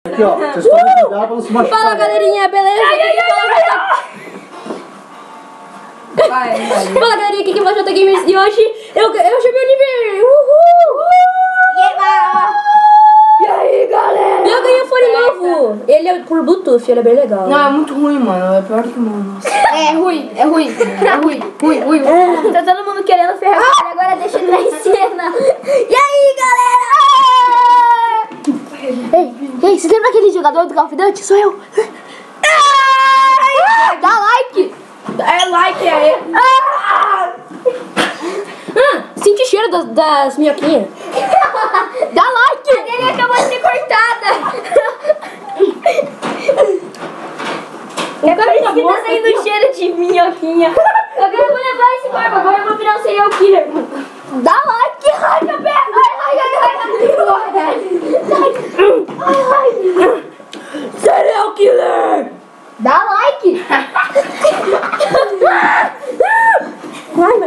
Aqui, ó. Vocês podem cuidar pra não se machucar. Fala, galerinha, beleza? Fala, galerinha, aqui que é o Jota Gamers e hoje eu chamei o Oliver. Uhul! E aí, galera? Eu ganhei um fone novo. Ele é por Bluetooth, ele é bem legal. Não, é muito ruim, mano. É pior que o meu. É ruim. Tá todo mundo querendo ferrar com ele, agora deixa ele lá em cena. E aí, galera? Ei, você lembra aquele jogador do Call of Duty? Sou eu. Dá like. É like aí. Sente o cheiro das minhoquinhas. Dá like. A dele acabou de ser cortada. O cara tá Tá saindo cheiro de minhoquinha. Agora eu vou levar esse corpo, agora eu vou virar um serial killer. Dá like. Ai, meu pé. Ai. Serial killer! Dá like.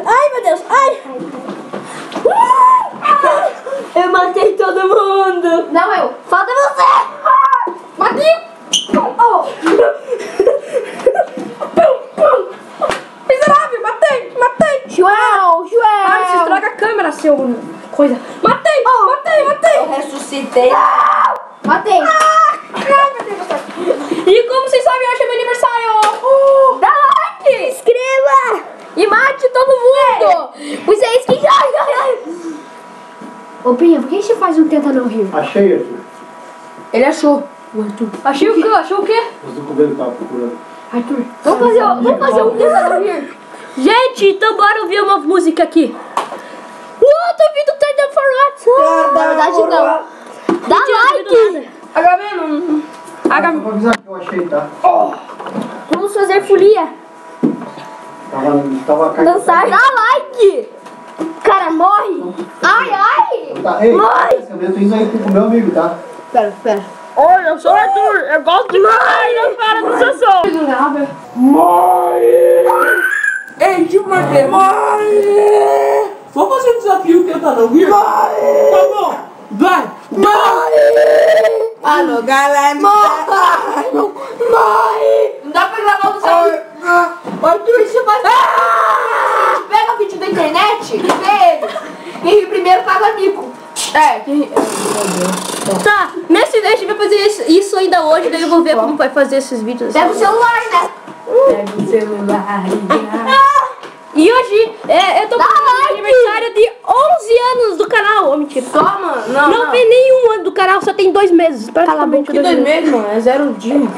Ai, meu Deus, ai! Eu matei todo mundo! Não, eu. Falta você. Matei! Miserável, matei! João. Para, se estraga a câmera, seu coisa! Matei! Eu ressuscitei. Matei. E como vocês sabem, hoje é meu aniversário! Dá like. Se inscreva. E mate todo mundo. Pois é isso que joga. Ô, Pinha, por que você faz um tenta não rir? Achei, Arthur. Ele achou. Achei o quê? Achou o quê? Os documentos que eu tava procurando. Arthur, vamos fazer um tenta não rir. Gente, então bora ouvir uma música aqui. Tô ouvindo Turn for What? Na verdade, não. Dá like. HB não. Só pra avisar que eu achei, tá? Vamos fazer folia. Tava caindo. Dançar. Dá like. Cara, morre. Ai. Tá, ei, eu tô indo aí com o meu amigo, tá? Pera. Oi, eu sou o Arthur. Eu gosto de mãe. Não para do seu som. Ei, deixa eu marcar. Vamos fazer um desafio que eu tá no Rio? Tá bom. Vai. Alô, galera. Não dá pra gravar o desafio. Arthur, você vai... Pega o vídeo da internet e vê ele. Quem rir primeiro paga mico. Tá, nesse vídeo a gente vai fazer isso ainda hoje, daí eu vou ver como vai fazer esses vídeos. Pega o celular, né? Pega o celular. E hoje eu tô com aniversário de 11 anos do canal. Oh, mentira. Só, mano. Não tem nenhum ano do canal, só tem 2 meses. Praticamente Que 2 meses, mano. É 0 dias.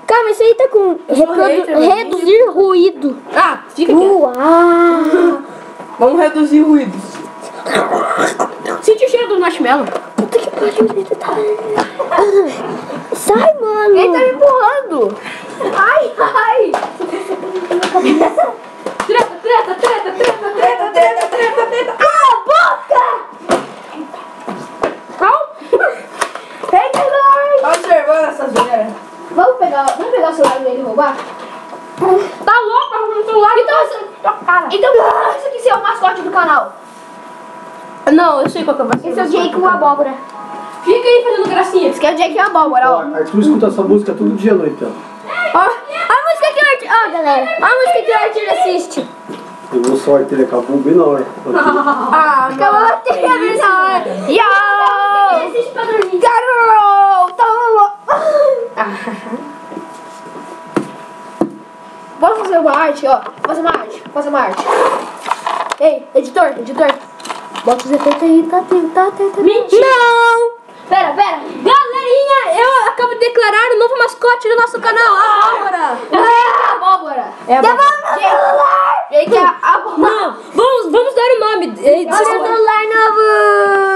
Calma, esse aí tá com reduzir ruído. Ah, fica aqui. Uau. Vamos reduzir o ruído. Sente o cheiro do marshmallow. Puta que pariu. Sai, mano. Ele tá me empurrando. Ai. Treta. Cala a boca. Calma. Tá observando essas velhas? Vamos pegar o celular dele e roubar? Tá louco arrumando o celular? Então, isso aqui é o mascote do canal. Não, eu sei qual que é o mascote. Esse é o Jake com a abóbora. Fica aí fazendo gracinha. Esse aqui é o Jake com a abóbora, ó. Arthur escuta essa música todo dia à noite, ó. A música que o Arthur... Ó, galera. A música que o Arthur assiste. Eu vou só Arthur acabou bem na hora. Acabou a bateria na hora. Yo! Assiste pra dormir. Vamos fazer uma arte, ó. Fazer uma arte. Ei, editor. Bota os efeitos aí, tá. Mentira! Não! Pera. Galerinha, eu acabo de declarar o novo mascote do nosso canal, a Abóbora. Abóbora. Devolve meu celular. Jake, a abóbora. Não, vamos dar o nome. Celular novo.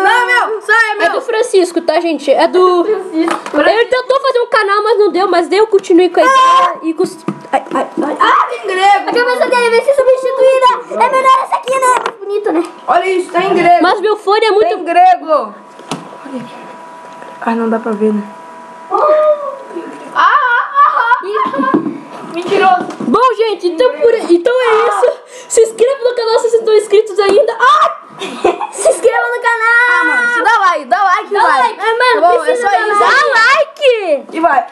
Não, meu. Sai, É do Francisco, tá, gente? É do... Ele tentou fazer um canal, mas não deu. Mas daí eu continuei com a ideia e... Ai. Tem grego. A cabeça dele vai ser substituída. É melhor essa aqui, né? Mais bonito, né? Olha isso, tá em grego. Mas meu fone é muito... Tem grego. Olha aqui. Ah, não dá pra ver, né? Mentiroso. Bom, gente, então é isso. Se inscreva no canal se vocês estão inscritos ainda. Se inscreva no canal. Ah, mano, se dá like e vai. Dá like. Mano, Bom, precisa é só isso. Dá like. E vai.